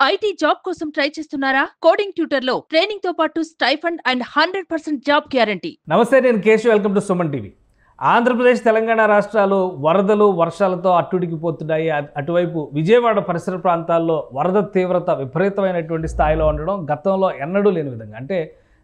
IT job కోసం try చేస్తున్నారా? Coding ట్యూటర్లో training తో పాటు స్టైఫండ్ అండ్ 100% జాబ్ గ్యారంటీ. నమస్తే, నేను Keshav. Welcome to Suman TV. Andhra Pradesh, Telangana రాష్ట్రాలు వరదలు, వర్షాలతో అట్టుడికిపోతున్నాయి. అటువైపు విజయవాడ పరిసర ప్రాంతాల్లో వరద తీవ్రత విపరీతమైనటువంటి స్థాయిలో ఉండడం గతంలో ఎన్నడూ లేని విధంగా, అంటే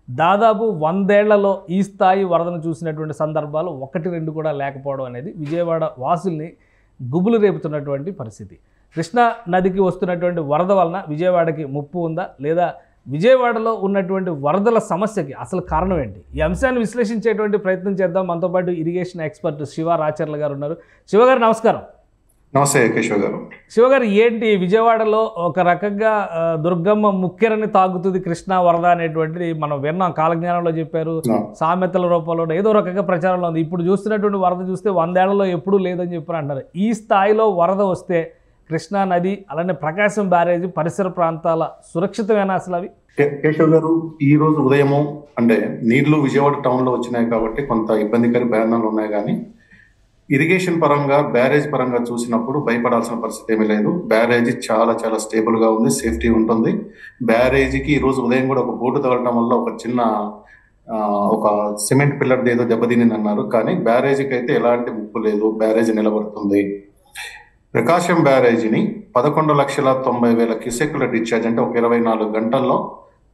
దాదాపు 100 ఏళ్లలో ఈ స్థాయి వరదను చూసినటువంటి సందర్భాలు 1-2 కూడా లేకపోవడం అనేది విజయవాడ వాసుల్ని గుబులు రేపుతున్నటువంటి పరిస్థితి. కృష్ణా నదికి వస్తున్నటువంటి వరద వలన విజయవాడకి ముప్పు ఉందా, లేదా విజయవాడలో ఉన్నటువంటి వరదల సమస్యకి అసలు కారణం ఏంటి? ఈ అంశాన్ని విశ్లేషించేటువంటి ప్రయత్నం చేద్దాం. మనతో పాటు ఇరిగేషన్ ఎక్స్పర్ట్ శివ రాచర్ల గారు ఉన్నారు. శివ గారు, నమస్కారం. నమస్తే కేశవ్ గారు. శివ గారు, ఏంటి విజయవాడలో ఒక రకంగా దుర్గమ్మ ముక్కెరని తాగుతుంది కృష్ణా వరద అనేటువంటిది మనం విన్నాం, కాలజ్ఞానంలో చెప్పారు, సామెతల రూపంలో ఏదో రకంగా ప్రచారంలో ఉంది. ఇప్పుడు చూస్తున్నటువంటి వరద చూస్తే 100 ఏళ్లలో ఎప్పుడూ లేదని చెప్పి అంటారు. ఈ స్థాయిలో వరద వస్తే కృష్ణా నది, అలానే ప్రకాశం బ్యారేజ్ పరిసర ప్రాంతాల సురక్షితమేనా అసలు అవి? కేశవ్ గారు, ఈ రోజు ఉదయము అంటే నీళ్లు విజయవాడ టౌన్ లో వచ్చినాయి కాబట్టి కొంత ఇబ్బందికర భయాందోళనలు ఉన్నాయి, కానీ ఇరిగేషన్ పరంగా, బ్యారేజ్ పరంగా చూసినప్పుడు భయపడాల్సిన పరిస్థితి ఏమీ లేదు. బ్యారేజ్ చాలా చాలా స్టేబుల్ గా ఉంది, సేఫ్టీ ఉంటుంది. బ్యారేజీకి ఈ రోజు ఉదయం కూడా ఒక బోటు తగలటం వల్ల ఒక చిన్న ఒక సిమెంట్ పిల్లర్ ఏదో దెబ్బతిని అన్నారు, కానీ బ్యారేజీకి అయితే ఎలాంటి ముప్పు లేదు. బ్యారేజ్ నిలబడుతుంది. ప్రకాశం బ్యారేజీని 11,90,000 క్యూసెక్కుల డిశ్చార్జ్, అంటే ఒక 24 గంటల్లో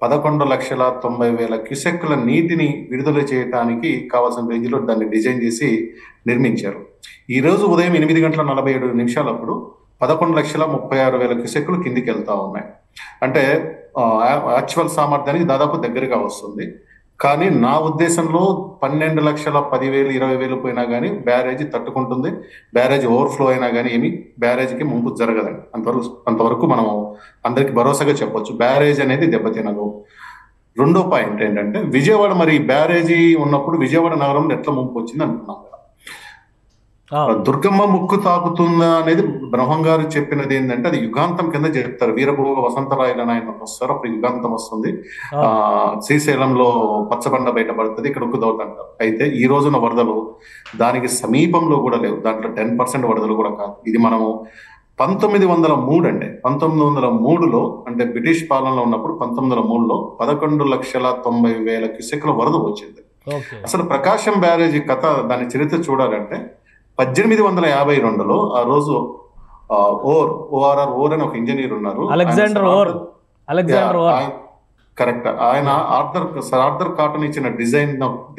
11,90,000 క్యూసెక్కుల నీటిని విడుదల చేయడానికి కావాల్సిన రేంజ్లో దాన్ని డిజైన్ చేసి నిర్మించారు. ఈ రోజు ఉదయం 8:47 అప్పుడు 11,36,000 క్యూసెక్కులు కిందికి వెళ్తా ఉన్నాయి. అంటే యాక్చువల్ సామర్థ్యానికి దాదాపు దగ్గరగా వస్తుంది. కానీ నా ఉద్దేశంలో 12,10,000, 20,000 పోయినా కానీ బ్యారేజీ తట్టుకుంటుంది. బ్యారేజ్ ఓవర్ఫ్లో అయినా కానీ ఏమి బ్యారేజీకి ముంపు జరగదండి. అంతవరకు మనం అందరికి భరోసాగా చెప్పొచ్చు, బ్యారేజ్ అనేది దెబ్బతినదు. రెండో పాయింట్ ఏంటంటే, విజయవాడ మరి బ్యారేజీ ఉన్నప్పుడు విజయవాడ నగరంలో ఎట్లా ముంపు వచ్చింది అంటున్నాం కదా. దుర్గమ్మ ముక్కు తాకుతుందా అనేది బ్రహ్మం గారు చెప్పినది ఏంటంటే, అది యుగాంతం కింద చెప్తారు. వీరభోగ వసంతరాయలు అని ఆయన వస్తారు, అప్పుడు యుగాంతం వస్తుంది. శ్రీశైలంలో పచ్చబండ బయటపడుతుంది, ఇక్కడ ఉక్కుదవుతుంది అంటారు. అయితే ఈ రోజున వరదలు దానికి సమీపంలో కూడా లేవు. దాంట్లో 10% వరదలు కూడా కాదు. ఇది మనము 1903 అండి. 1903లో అంటే బ్రిటిష్ పాలనలో ఉన్నప్పుడు 1903లో 11,90,000 క్యూసెక్కుల వరద వచ్చింది. అసలు ప్రకాశం బ్యారేజీ కథ, దాని చరిత్ర చూడాలంటే 1852లో ఆ రోజు ఓఆర్ఆర్ అని ఒక ఇంజనీర్ ఉన్నారు, కరెక్ట్. ఆయన సర్ ఆర్థర్ కాటన్ ఇచ్చిన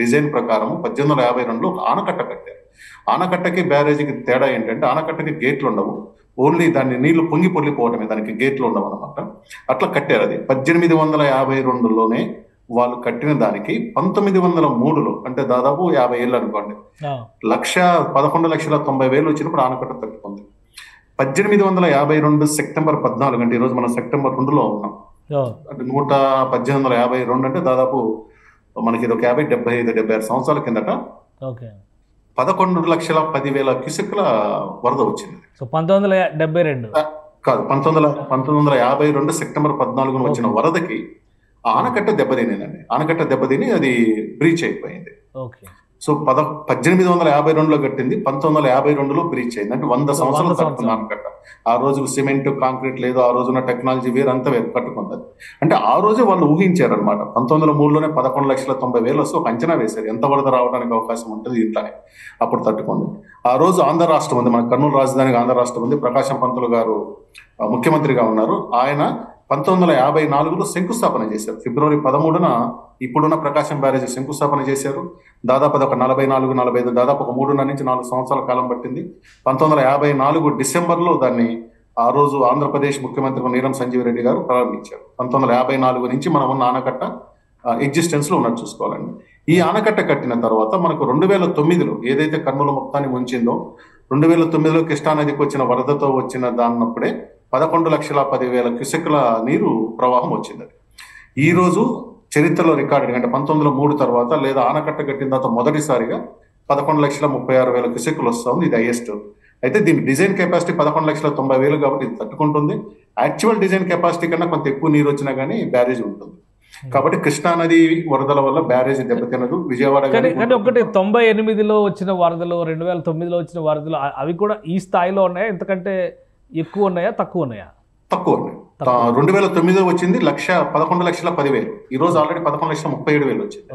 డిజైన్ ప్రకారం 1852లో ఒక ఆనకట్ట కట్టారు. ఆనకట్టకి బ్యారేజీకి తేడా ఏంటంటే, ఆనకట్టకి గేట్లు ఉండవు, ఓన్లీ దాన్ని నీళ్లు పొంగి పొర్లిపోవటమే, దానికి గేట్లు ఉండవు అనమాట. అట్లా కట్టారు. అది 1852లోనే వాళ్ళు కట్టిన దానికి 1903లో, అంటే దాదాపు 50 ఏళ్ళు అనుకోండి, 11,90,000 వచ్చినప్పుడు ఆనకట్ట తట్టుకుంది. 1852 సెప్టెంబర్ 14, అంటే ఈరోజు మనం సెప్టెంబర్ 2లో ఉన్నాం. అంటే 1852 అంటే దాదాపు మనకి ఇది ఒక 50, 75, 76 సంవత్సరాల కిందట 11,10,000 క్యూసెక్కుల వరద వచ్చింది. 1972 కాదు, 1952 సెప్టెంబర్ 14 వచ్చిన వరదకి ఆనకట్ట దెబ్బతినేదండి. ఆనకట్ట దెబ్బతిని అది బ్రీచ్ అయిపోయింది. సో 1852లో కట్టింది, 1952లో బ్రీచ్ అయింది. అంటే 100 సంవత్సరాలు తట్టుకుంది ఆనకట్ట. ఆ రోజు సిమెంట్, కాంక్రీట్ లేదు, ఆ రోజున టెక్నాలజీ వేరు, అంతా వేరు కట్టుకుంది. అంటే ఆ రోజే వాళ్ళు ఊహించారు అనమాట. 1903లోనే 11,90,000 వస్తే ఒక అంచనా వేశారు ఎంత వరద రావడానికి అవకాశం ఉంటుంది ఇంట్లోనే. అప్పుడు తట్టుకుంది. ఆ రోజు ఆంధ్ర రాష్ట్రం ఉంది, మన కర్నూలు రాజధానికి ఆంధ్ర రాష్ట్రం ఉంది. ప్రకాశం పంతులు గారు ముఖ్యమంత్రిగా ఉన్నారు. ఆయన 1954లో శంకుస్థాపన చేశారు. ఫిబ్రవరి 13న ఇప్పుడున్న ప్రకాశం బ్యారేజ్ శంకుస్థాపన చేశారు. దాదాపు అది ఒక 44-45, దాదాపు ఒక 3.5 నుంచి 4 సంవత్సరాల కాలం పట్టింది. 1954 డిసెంబర్లో దాన్ని ఆ రోజు ఆంధ్రప్రదేశ్ ముఖ్యమంత్రి నీలం సంజీవ్ రెడ్డి గారు ప్రారంభించారు. 1954 నుంచి మనం ఉన్న ఆనకట్ట ఎగ్జిస్టెన్స్ లో ఉన్నట్టు చూసుకోవాలండి. ఈ ఆనకట్ట కట్టిన తర్వాత మనకు 2009లో ఏదైతే కర్నూలు మొత్తాన్ని ముంచిందో, 2009లో కృష్ణా నదికి వచ్చిన వరదతో వచ్చిన దాన్నప్పుడే 11,10,000 క్యూసెక్కుల నీరు ప్రవాహం వచ్చింది. ఈ రోజు చరిత్రలో రికార్డు, అంటే 1903 తర్వాత లేదా ఆనకట్ట కట్టిన తర్వాత మొదటిసారిగా 11,36,000 క్యూసెక్కులు వస్తా ఉంది. ఇది హైయెస్ట్. అయితే దీని డిజైన్ కెపాసిటీ 11,90,000 కాబట్టి ఇది తట్టుకుంటుంది. యాక్చువల్ డిజైన్ కెపాసిటీ కన్నా కొంత ఎక్కువ నీరు వచ్చినా కానీ బ్యారేజ్ ఉంటుంది. కాబట్టి కృష్ణా నది వరదల వల్ల బ్యారేజ్ దెబ్బతినదు. విజయవాడ ఒకటి 98లో వచ్చిన వరదలు, 2009లో వచ్చిన వరదలు, అవి కూడా ఈ స్థాయిలో ఉన్నాయా? ఎంతకంటే ఎక్కువ ఉన్నాయా, తక్కువ ఉన్నాయా? తక్కువ ఉన్నాయి. 2009 వచ్చింది 11,10,10,000. ఈ రోజు ఆల్రెడీ 11,37,000 వచ్చింది.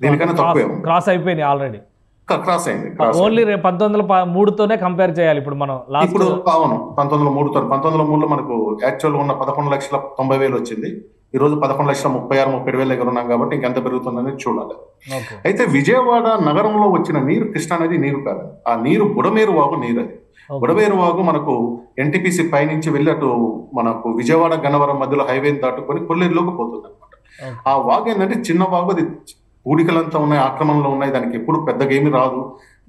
దీనికన్నా తక్కువే క్రాస్ అయిపోయింది ఆల్రెడీ. క్రాస్ అయింది. ఓన్లీ 1903తోనే కంపేర్ చేయాలి ఇప్పుడు మనం. ఇప్పుడు అవును 1903తో 1903లో మనకు యాక్చువల్ ఉన్న 11,90,000 వచ్చింది. ఈ రోజు 11,36,37,000 దగ్గర ఉన్నాం కాబట్టి ఇంకెంత పెరుగుతుందని చూడాలి. అయితే విజయవాడ నగరంలో వచ్చిన నీరు కృష్ణా నది నీరు కాదు. ఆ నీరు బుడమేరు వాగు నీరు. అది బుడమేరు వాగు మనకు ఎన్టీపీసీ పైనుంచి వెళ్ళి అటు మనకు విజయవాడ గన్నవరం మధ్యలో హైవేని దాటుకొని కొల్లేరులోకి పోతుంది అనమాట. ఆ వాగు ఏంటంటే చిన్న వాగు, అది పూడికలంతా ఉన్నాయి, ఆక్రమణలో ఉన్నాయి, దానికి ఎప్పుడు పెద్దగా ఏమి రాదు.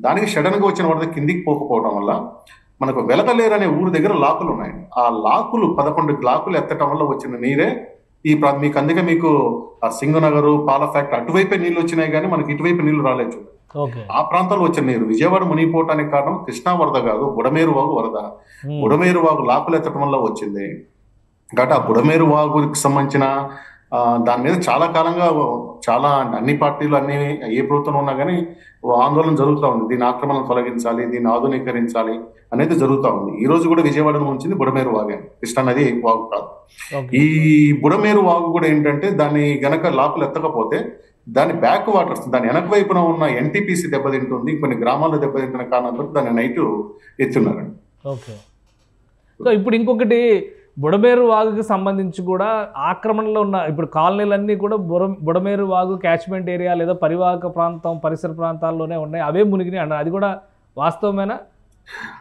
దానికి సడన్ గా వచ్చిన వరద కిందికి పోకపోవడం వల్ల మనకు వెలగలేరు అనే ఊరు దగ్గర లాకులు ఉన్నాయి. ఆ లాకులు 11 లాకులు ఎత్తటం వల్ల వచ్చిన నీరే ఈ మీకు. అందుకే మీకు ఆ సింగనగరు, పాల ఫ్యాక్టరీ అటువైపే నీళ్ళు వచ్చినాయి కానీ మనకి ఇటువైపు నీళ్లు రాలేదు. ఆ ప్రాంతంలో వచ్చిన నీరు విజయవాడ మునిగిపోవటానికి కారణం కృష్ణా వరద కాదు, బుడమేరు వాగు వరద. బుడమేరు వాగు లాకులు ఎత్తడం వల్ల వచ్చింది. కాబట్టి ఆ బుడమేరు వాగుకి సంబంధించిన దాని మీద చాలా కాలంగా చాలా అన్ని పార్టీలు అన్ని ఏ ప్రభుత్వం ఉన్నా కానీ ఆందోళన జరుగుతూ ఉంది. దీని ఆక్రమణను తొలగించాలి, దీన్ని ఆధునీకరించాలి అనేది జరుగుతూ ఉంది. ఈ రోజు కూడా విజయవాడను ఉంచింది బుడమేరు వాగే, కృష్ణా నది వాగు కాదు. ఈ బుడమేరు వాగు కూడా ఏంటంటే దాన్ని గనక లాకులు ఎత్తకపోతే దాని బ్యాక్ వాటర్స్, దాని వెనక వైపున ఉన్న ఎన్టీపీసీ దెబ్బతింటుంది, కొన్ని గ్రామాల్లో దెబ్బతింటున్న కారణంతో దాన్ని నైట్ ఎత్తున్నారండి. సో ఇప్పుడు ఇంకొకటి బుడమేరు వాగుకి సంబంధించి కూడా ఆక్రమణలో ఉన్న ఇప్పుడు కాలనీలన్నీ కూడా బుడమేరు వాగు క్యాచ్మెంట్ ఏరియా లేదా పరివాహక ప్రాంతం పరిసర ప్రాంతాల్లోనే ఉన్నాయి, అవే మునిగినాయి అన్నారు. అది కూడా వాస్తవమేనా?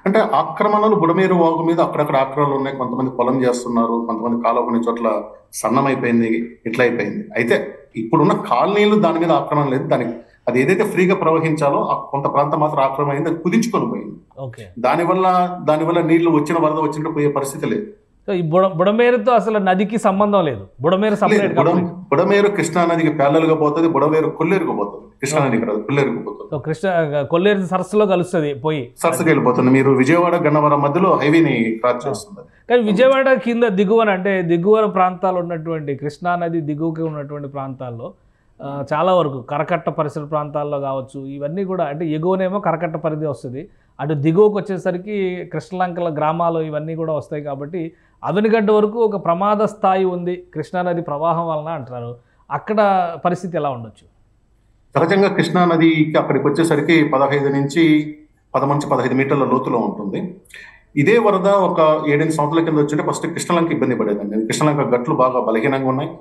అంటే ఆక్రమణలు బుడమేరు వాగు మీద అక్కడక్కడ ఆక్రమణలు ఉన్నాయి. కొంతమంది పొలం చేస్తున్నారు, కొంతమంది కాలువ కొన్ని చోట్ల సన్నమైపోయింది, ఇట్లా అయిపోయింది. అయితే ఇప్పుడున్న కాలనీలు దాని మీద ఆక్రమణ లేదు. దానికి అది ఏదైతే ఫ్రీగా ప్రవహించాలో కొంత ప్రాంతం మాత్రం ఆక్రమణ అయింది, అది కుదించుకొని పోయింది. దానివల్ల నీళ్లు వచ్చిన వరద వచ్చినట్టు పోయే పరిస్థితి లేదు. ఈ బుడమేరుతో అసలు నదికి సంబంధం లేదు. బుడమేరు సపరేట్. బుడమేరు కృష్ణా నదికి ప్యారలల్గా పోతుంది, బుడమేరు కొల్లేరుకు పోతుంది. కృష్ణా నదికి రాదు, కొల్లేరుకు పోతుంది. కొల్లేరు సరస్సులో కలుస్తుంది, పోయి సరస్సుకి వెళ్ళిపోతుంది. మీరు విజయవాడ గన్నవరం మధ్యలో హైవేని క్రాస్ చేస్తుంది. కానీ విజయవాడ కింద దిగువన అంటే దిగువన ప్రాంతాలు ఉన్నటువంటి కృష్ణా నది దిగువకి ఉన్నటువంటి ప్రాంతాల్లో చాలా వరకు కరకట్ట పరిసర ప్రాంతాల్లో కావచ్చు, ఇవన్నీ కూడా అంటే ఎగువనేమో కరకట్ట పరిధి వస్తుంది, అటు దిగువకు వచ్చేసరికి కృష్ణలంకల గ్రామాలు ఇవన్నీ కూడా వస్తాయి. కాబట్టి అవనిగడ్డ వరకు ఒక ప్రమాద స్థాయి ఉంది కృష్ణానది ప్రవాహం వలన అంటారు. అక్కడ పరిస్థితి ఎలా ఉండొచ్చు? సహజంగా కృష్ణా నదికి అక్కడికి వచ్చేసరికి 15 నుంచి 15 మీటర్ల లోతులో ఉంటుంది. ఇదే వరద ఒక 7 సంవత్సరాల కింద వచ్చి ఫస్ట్ కృష్ణలంక ఇబ్బంది పడేదండి. కృష్ణలంక గట్లు బాగా బలహీనంగా ఉన్నాయి,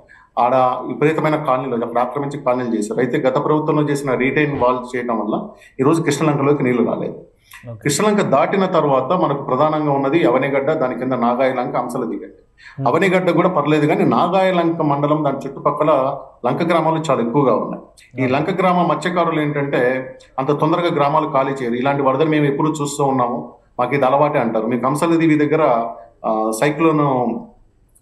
ఆడ విపరీతమైన కాలనీలు అక్కడ ఆక్రమించి కాలనీలు చేశారు. అయితే గత ప్రభుత్వంలో చేసిన రీటైన్ వాల్ చేయడం వల్ల ఈరోజు కృష్ణలంకలోకి నీళ్లు రాలేదు. కృష్ణలంక దాటిన తర్వాత మనకు ప్రధానంగా ఉన్నది అవనిగడ్డ, దాని కింద నాగాయలంక, అంశల దిగడ్డ. అవనిగడ్డ కూడా పర్లేదు కానీ నాగాయలంక మండలం దాని చుట్టుపక్కల లంక గ్రామాలు చాలా ఎక్కువగా ఉన్నాయి. ఈ లంక గ్రామ మత్స్యకారులు ఏంటంటే అంత తొందరగా గ్రామాలు ఖాళీ చేయరు. ఇలాంటి వరదలు మేము ఎప్పుడు చూస్తూ ఉన్నాము, మాకు ఇది అలవాటే అంటారు. మీకు అంశల దివి దగ్గర సైక్లోన్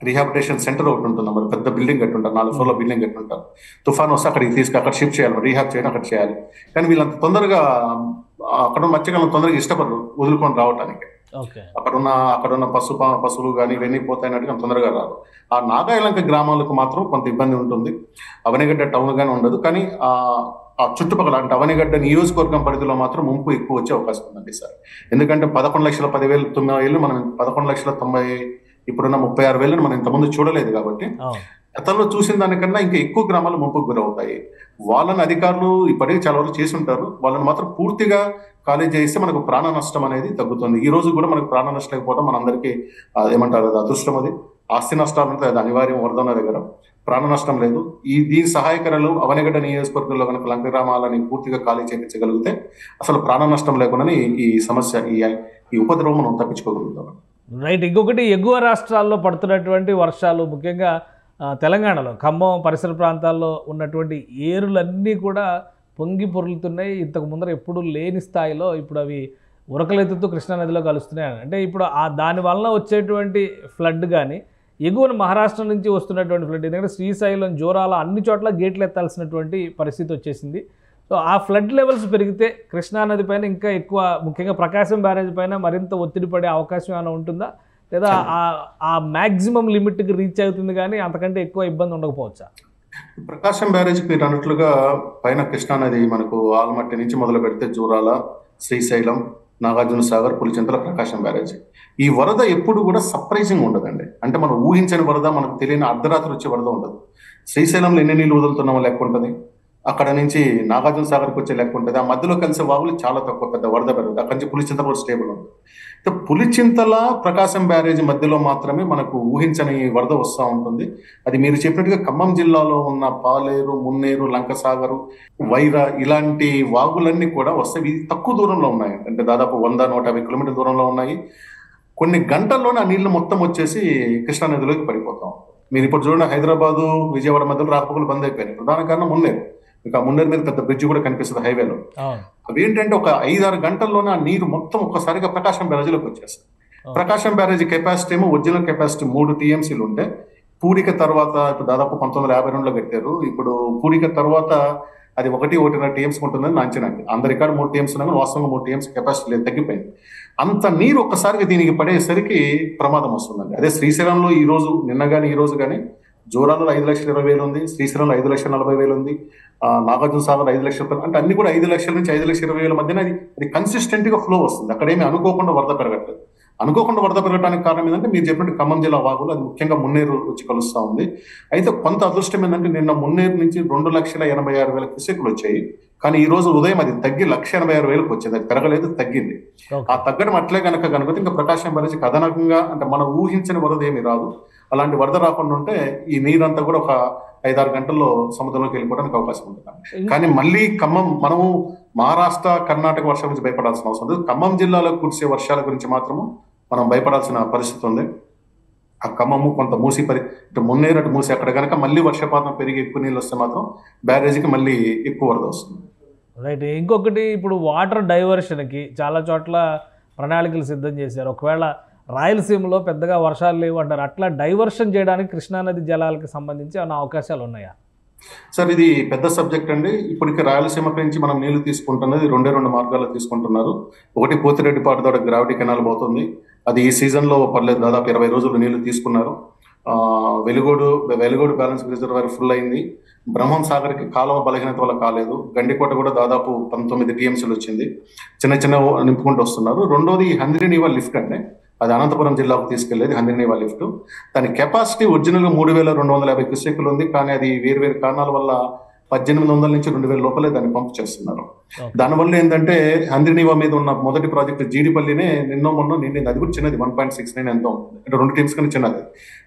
రీహాబిటేషన్ సెంటర్ ఒకటి ఉంటుంది, మరి పెద్ద బిల్డింగ్ కట్టుంటారు, 4 ఫ్లోర్ల బిల్డింగ్ కట్టుంటారు. తుఫాన్ వస్తే అక్కడికి అక్కడ షిఫ్ట్ చేయాలి, రీహాబ్ చేయడం అక్కడ చేయాలి. కానీ వీళ్ళంత తొందరగా అక్కడ మత్స్యకారులు తొందరగా ఇష్టపడరు వదులుకొని రావటానికి. అక్కడున్న పశువులు కానీ ఇవన్నీ పోతాయినట్టుగా తొందరగా రాదు. ఆ నాగాయలంక గ్రామాలకు మాత్రం కొంత ఇబ్బంది ఉంటుంది. అవనిగడ్డ టౌన్ గానే ఉండదు, కానీ ఆ చుట్టుపక్కల అంటే అవనిగడ్డ నియోజకవర్గం పరిధిలో మాత్రం ముంపు ఎక్కువ వచ్చే అవకాశం ఉందండి సార్. ఎందుకంటే 11,10,9,000 మనం 11,90,000 ఇప్పుడున్న 36,000 మనం ఇంతకుముందు చూడలేదు. కాబట్టి గతంలో చూసిన దానికన్నా ఇంకా ఎక్కువ గ్రామాలు ముంపుకు గురవుతాయి. వాళ్ళని అధికారులు ఇప్పటికీ చాలా వరకు చేసి ఉంటారు. వాళ్ళని మాత్రం పూర్తిగా ఖాళీ చేస్తే మనకు ప్రాణ నష్టం అనేది తగ్గుతుంది. ఈ రోజు కూడా మనకు ప్రాణ నష్టం అయిపోవడం మనందరికీ ఏమంటారు, అది అదృష్టం. అది ఆస్తి నష్టాలు అంటే అది అనివార్యం. వరదన్న దగ్గర ప్రాణ నష్టం లేదు. దీని సహాయకరాలు అవనిగడ్డ నియోజకవర్గంలో కనుక లంక గ్రామాలని పూర్తిగా ఖాళీ చేయించగలిగితే అసలు ప్రాణ నష్టం లేకుండా ఈ సమస్య ఈ ఉపద్రవం మనం తప్పించుకోగలుగుతాం. రైట్. ఇంకొకటి ఎగువ రాష్ట్రాల్లో పడుతున్నటువంటి వర్షాలు, ముఖ్యంగా తెలంగాణలో ఖమ్మం పరిసర ప్రాంతాల్లో ఉన్నటువంటి ఏరులన్నీ కూడా పొంగి పొరులుతున్నాయి. ఇంతకు ముందర ఎప్పుడు లేని స్థాయిలో ఇప్పుడు అవి ఉరకలెత్తుతూ కృష్ణానదిలో కలుస్తున్నాయి. అంటే ఇప్పుడు దాని వలన వచ్చేటువంటి ఫ్లడ్ కానీ ఎగువన మహారాష్ట్ర నుంచి వస్తున్నటువంటి ఫ్లడ్, ఎందుకంటే శ్రీశైలం, జోరాల అన్ని చోట్ల గేట్లు ఎత్తాల్సినటువంటి పరిస్థితి వచ్చేసింది. సో ఆ ఫ్లడ్ లెవెల్స్ పెరిగితే కృష్ణానది పైన ఇంకా ఎక్కువ, ముఖ్యంగా ప్రకాశం బ్యారేజ్ పైన మరింత ఒత్తిడి పడే అవకాశం ఏమైనా ఉంటుందా, లేదా ఆ మ్యాక్సిమం లిమిట్కి రీచ్ అవుతుంది కానీ అంతకంటే ఎక్కువ ఇబ్బంది ఉండకపోవచ్చా? ప్రకాశం బ్యారేజ్కి మీరు అన్నట్లుగా పైన కృష్ణానది మనకు ఆల్మట్టి నుంచి మొదలు పెడితే జూరాల, శ్రీశైలం, నాగార్జున సాగర్, పులిచింతల, ప్రకాశం బ్యారేజ్. ఈ వరద ఎప్పుడు కూడా సర్ప్రైజింగ్ ఉండదండి. అంటే మనం ఊహించని వరద, మనకు తెలియని అర్ధరాత్రి వచ్చే వరద ఉండదు. శ్రీశైలంలో ఎన్ని నీళ్ళు వదులుతున్నామో లెక్క ఉంటుంది, అక్కడ నుంచి నాగార్జున సాగర్కి వచ్చే లెక్క ఉంటుంది. ఆ మధ్యలో కలిసే వాగులు చాలా తక్కువ, పెద్ద వరద పెరుగుతుంది. అక్కడి నుంచి పులిచింతల కూడా స్టేబుల్ ఉంటుంది. పులిచింతల, ప్రకాశం బ్యారేజ్ మధ్యలో మాత్రమే మనకు ఊహించని వరద వస్తూ ఉంటుంది. అది మీరు చెప్పినట్టుగా ఖమ్మం జిల్లాలో ఉన్న పాలేరు, మున్నేరు, లంకసాగరు, వైరా ఇలాంటి వాగులన్నీ కూడా వస్తాయి. ఇవి తక్కువ దూరంలో ఉన్నాయి, అంటే దాదాపు 100-150 కిలోమీటర్ల దూరంలో ఉన్నాయి. కొన్ని గంటల్లోనే ఆ నీళ్లు మొత్తం వచ్చేసి కృష్ణానదిలోకి పడిపోతాం. మీరు ఇప్పుడు చూడండి, హైదరాబాదు, విజయవాడ మధ్యలో రాకపోకలు బంద్ అయిపోయినాయి. ప్రధాన కారణం మున్నేరు. ఇక మున్నేరు మీద పెద్ద బ్రిడ్జ్ కూడా కనిపిస్తుంది హైవేలో. అవేంటంటే ఒక 5-6 గంటల్లోనే ఆ నీరు మొత్తం ఒక్కసారిగా ప్రకాశం బ్యారేజ్లోకి వచ్చేస్తుంది. ప్రకాశం బ్యారేజ్ కెపాసిటీ ఏమో ఒరిజినల్ కెపాసిటీ 3 TMCలు ఉంటే, పూడిక తర్వాత ఇప్పుడు దాదాపు 1952లో కట్టారు. ఇప్పుడు పూడిక తర్వాత అది 1-1.5 TMC ఉంటుందని నా అంచనా. అందరి కాడ 3 TMC ఉన్నా, వాస్తవంగా 3 TMC కెపాసిటీ లేదు, తగ్గిపోయింది. అంత నీరు ఒక్కసారిగా దీనికి పడేసరికి ప్రమాదం వస్తుందండి. అదే శ్రీశైలంలో ఈ రోజు, నిన్న కానీ ఈ రోజు కానీ జోరాలలో 5,20,000 ఉంది, శ్రీశైలంలో 5,40,000 ఉంది, నాగార్జున సాగర్ 5 లక్షల, అంటే అన్ని కూడా 5 లక్షల నుంచి 5,20,000 మధ్యన అది కన్సిస్టెంట్ గా ఫ్లో వస్తుంది. అక్కడేమి అనుకోకుండా వరద పెరగట్లేదు. అనుకోకుండా వరద పెరగడానికి కారణం ఏంటంటే మీరు చెప్పినట్టు ఖమ్మం జిల్లా వాగులు, అది ముఖ్యంగా మున్నేరు వచ్చి కలుస్తూ ఉంది. అయితే కొంత అదృష్టం ఏంటంటే నిన్న మున్నేరు నుంచి 2,86,000 క్యూసెక్లు వచ్చాయి. కానీ ఈ రోజు ఉదయం అది తగ్గి 1,86,000 వచ్చింది. అది పెరగలేదు, తగ్గింది. ఆ తగ్గడం అట్లే కనుక ఇంకా ప్రకాశం బ్యారేజ్కి అదనంగా, అంటే మనం ఊహించిన వరద ఏమి రాదు. అలాంటి వరద రాకుండా ఉంటే ఈ నీరంతా కూడా ఒక 5-6 గంటల్లో సముద్రంలోకి వెళ్ళిపోవడానికి అవకాశం ఉంటుంది. కానీ మళ్ళీ ఖమ్మం, మనము మహారాష్ట్ర, కర్ణాటక వర్షాల గురించి భయపడాల్సిన అవసరం లేదు. ఖమ్మం జిల్లాలో కురిసే వర్షాల గురించి మాత్రము మనం భయపడాల్సిన పరిస్థితి ఉంది. ఆ ఖమ్మము కొంత మూసి ఇటు మున్నేరు, అటు మూసి, అక్కడ కనుక మళ్ళీ వర్షపాతం పెరిగి ఎక్కువ నీళ్ళు వస్తే మాత్రం బ్యారేజీకి మళ్ళీ ఎక్కువ వరద వస్తుంది. రైట్. ఇంకొకటి, ఇప్పుడు వాటర్ డైవర్షన్కి చాలా చోట్ల ప్రణాళికలు సిద్ధం చేశారు. ఒకవేళ రాయలసీమలో పెద్దగా వర్షాలు లేవు అంటారు, అట్లా డైవర్షన్ చేయడానికి కృష్ణానది జలాలకు సంబంధించి ఏమైనా అవకాశాలు ఉన్నాయా? సార్, ఇది పెద్ద సబ్జెక్ట్ అండి. ఇప్పటికి రాయలసీమ నుంచి మనం నీళ్లు తీసుకుంటున్నది 2 మార్గాల్లో తీసుకుంటున్నారు. ఒకటి పోతిరెడ్డిపాటు ద్వారా గ్రావిటీ కెనాల్ పోతుంది, అది ఈ సీజన్లో పర్లేదు, దాదాపు 20 రోజులు నీళ్లు తీసుకున్నారు. వెలుగోడు బ్యాలెన్స్ రిజర్వాయర్ ఫుల్ అయింది. బ్రహ్మం సాగర్కి కాలువ బలహీనత వల్ల కాలేదు. గండికోట కూడా దాదాపు 19 TMCలు వచ్చింది. చిన్న నింపుకుంటూ వస్తున్నారు. రెండోది హంద్రీనీవా లిఫ్ట్ అండి, అది అనంతపురం జిల్లాకు తీసుకెళ్లేది హంద్రీనీవా లిఫ్ట్. దాని కెపాసిటీ ఒరిజినల్గా 3,250 క్యూసెక్లు ఉంది. కానీ అది వేరు కారణాల వల్ల 1,800 నుంచి 2,000 లోపలే దాన్ని పంపు చేస్తున్నారు. దానివల్ల ఏంటంటే హంద్రీనీవా మీద ఉన్న మొదటి ప్రాజెక్టు జీడిపల్లినే మొన్న నిండింది. అది కూడా చిన్నది, 1.69 ఎంతో ఉంటుంది, అంటే 2 టీమ్స్ కన్నా చిన్నది.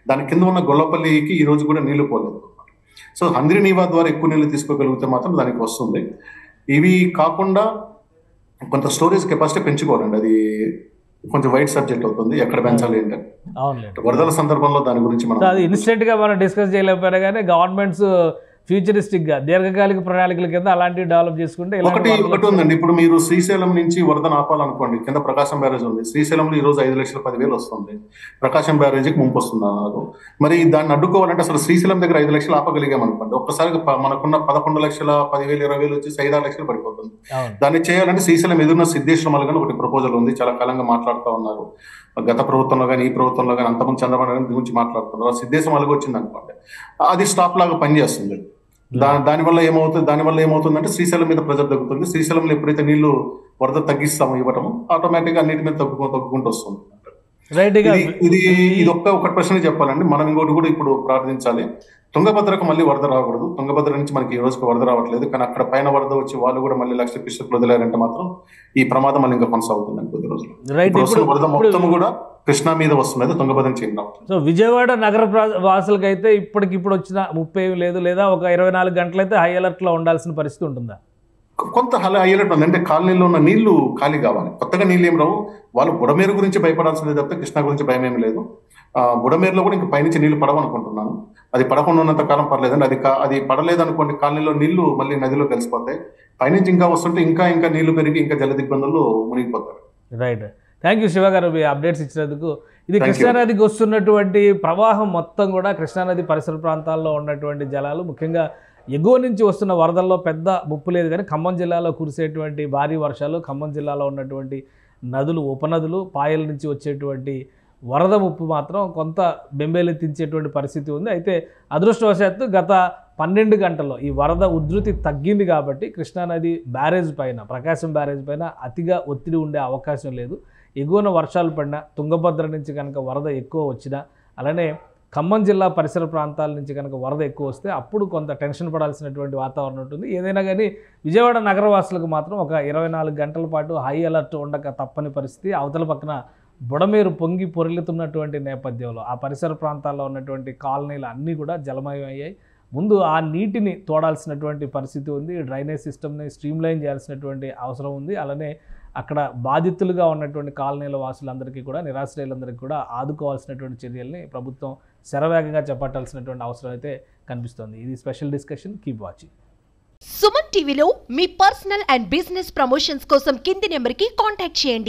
దాని కింద ఉన్న గొల్లపల్లికి ఈ రోజు కూడా నీళ్లు పోలేదు. సో హంద్రీనీవా ద్వారా ఎక్కువ నీళ్లు తీసుకోగలిగితే మాత్రం దానికి వస్తుంది. ఇవి కాకుండా కొంత స్టోరేజ్ కెపాసిటీ పెంచుకోవాలండి. అది కొంచెం వైడ్ సబ్జెక్ట్ అవుతుంది, ఎక్కడ పెంచాలి ఏంటంటే. వరదల సందర్భంలో దాని గురించి మనం అది ఇన్స్టెంట్ గా మనం డిస్కస్ చేయలేకపోయినా కానీ గవర్నమెంట్స్ ఫ్యూచరిస్టిక్ గా దీర్ఘకాలిక ప్రణాళికల కింద అలాంటివి డెవలప్ చేసుకుంటే ఒకటి ఉందండి. ఇప్పుడు మీరు శ్రీశైలం నుంచి వరదను ఆపాలనుకోండి, కింద ప్రకాశం బ్యారేజ్ ఉంది. శ్రీశైలంలో ఈ రోజు 5,10,000 వస్తుంది, ప్రకాశం బ్యారేజీకి ముంపు వస్తుంది అన్నారు. మరి దాన్ని అడ్డుకోవాలంటే అసలు శ్రీశైలం దగ్గర 5 లక్షలు ఆపగలిగామనుకోండి, ఒక్కసారిగా మనకున్న 11,10,000, 20,000 వచ్చేసి 5-6 లక్షలు పడిపోతుంది. దాన్ని చేయాలంటే శ్రీశైలం ఎదురున్న సిద్ధేశ్వరం కానీ ఒకటి ప్రపోజల్ ఉంది, చాలా కాలంగా మాట్లాడుతూ ఉన్నారు. గత ప్రభుత్వంలో కానీ, ఈ ప్రభుత్వంలో కానీ, అంతకుముందు చంద్రబాబు నాయుడు గురించి మాట్లాడుతున్నారు. సిద్ధేశం అలగ వచ్చింది అనుకోండి, అది స్టాప్ లాగా పనిచేస్తుంది. దానివల్ల ఏమవుతుందంటే శ్రీశైలం మీద ప్రెజర్ తగ్గుతుంది. శ్రీశైలంలో ఎప్పుడైతే నీళ్లు వరద తగ్గిస్తామో ఇవ్వటము, ఆటోమేటిక్ గా అన్నిటి మీద తగ్గుకుంటూ వస్తుంది. ఇది ఒక ప్రశ్న చెప్పాలండి. మనం ఇంకోటి కూడా ఇప్పుడు ప్రార్థించాలి, తుంగభద్రకు మళ్ళీ వరద రాకూడదు. తుంగభద్ర నుంచి మనకి ఈ రోజుకి వరద రావట్లేదు, కానీ అక్కడ పైన వరద వచ్చి వాళ్ళు కూడా మళ్ళీ 1,00,000 క్యూసెక్లు వదిలేరంటే మాత్రం ఈ ప్రమాదం మళ్ళీ ఇంకా కొనసాగుతుంది కొద్ది రోజులు. వరద మొత్తం కూడా కృష్ణా మీద వస్తున్నది, తుంగభద్ర చేయడం. సో విజయవాడ నగర వాసులకి అయితే ఇప్పటికిప్పుడు వచ్చిన 30 లేదు, లేదా ఒక 24 గంటలైతే హై అలర్ట్ లో ఉండాల్సిన పరిస్థితి ఉంటుందా? కొంత హై అలర్ట్ ఉంది. అంటే కాలనీలో ఉన్న నీళ్లు ఖాళీ కావాలి, కొత్తగా నీళ్ళు ఏం రావు. వాళ్ళు బుడమేరు గురించి భయపడాల్సిందే తప్పితే కృష్ణా గురించి భయం ఏమి లేదు. బుడమేరులో కూడా ఇంకా పైనుంచి నీళ్లు పడవనుకుంటున్నాను. అది పడకుండా ఉన్నంత కాలం పర్లేదండి. అది పడలేదు అనుకోండి, కాలనీలో నీళ్లు మళ్ళీ నదిలో కలిసిపోతాయి. పైనుంచి ఇంకా వస్తుంటే ఇంకా నీళ్లు పెరిగి ఇంకా జల దిగ్బంధంలో మునిగిపోతారు. రైట్. థ్యాంక్ యూ శివ గారు, మీ అప్డేట్స్ ఇచ్చినందుకు. ఇది కృష్ణానదికి వస్తున్నటువంటి ప్రవాహం మొత్తం కూడా కృష్ణానది పరిసర ప్రాంతాల్లో ఉన్నటువంటి జలాలు, ముఖ్యంగా ఎగువ నుంచి వస్తున్న వరదల్లో పెద్ద ముప్పు లేదు. కానీ ఖమ్మం జిల్లాలో కురిసేటువంటి భారీ వర్షాలు, ఖమ్మం జిల్లాలో ఉన్నటువంటి నదులు, ఉపనదులు, పాయల నుంచి వచ్చేటువంటి వరద ముప్పు మాత్రం కొంత బెంబేలెత్తించేటువంటి పరిస్థితి ఉంది. అయితే అదృష్టవశాత్తు గత 12 గంటల్లో ఈ వరద ఉధృతి తగ్గింది కాబట్టి కృష్ణానది బ్యారేజ్ పైన, ప్రకాశం బ్యారేజ్ పైన అతిగా ఒత్తిడి ఉండే అవకాశం లేదు. ఎగువన వర్షాలు పడినా, తుంగభద్ర నుంచి కనుక వరద ఎక్కువ వచ్చినా, అలానే ఖమ్మం జిల్లా పరిసర ప్రాంతాల నుంచి కనుక వరద ఎక్కువ వస్తే అప్పుడు కొంత టెన్షన్ పడాల్సినటువంటి వాతావరణం ఉంటుంది. ఏదైనా కానీ విజయవాడ నగరవాసులకు మాత్రం ఒక 24 గంటల పాటు హై అలర్ట్ ఉండక తప్పని పరిస్థితి. అవతల పక్కన బుడమేరు పొంగి పొర్లుతున్నటువంటి నేపథ్యంలో ఆ పరిసర ప్రాంతాల్లో ఉన్నటువంటి కాలనీలు అన్నీ కూడా జలమయం అయ్యాయి. ముందు ఆ నీటిని తోడాల్సినటువంటి పరిస్థితి ఉంది. డ్రైనేజ్ సిస్టమ్ని స్ట్రీమ్లైన్ చేయాల్సినటువంటి అవసరం ఉంది. అలానే అక్కడ బాధితులుగా ఉన్నటువంటి కాలనీల వాసులందరికీ కూడా, నిరాశ్రయులందరికీ కూడా ఆదుకోవాల్సినటువంటి చర్యల్ని ప్రభుత్వం శరవేగంగా చేపట్టాల్సినటువంటి అవసరం అయితే కనిపిస్తోంది. ఇది special discussion. Keep watching. Suman టీవీలో మీ పర్సనల్ అండ్ బిజినెస్ ప్రమోషన్స్ కోసం కింది నెంబర్కి కాంటాక్ట్ చేయండి.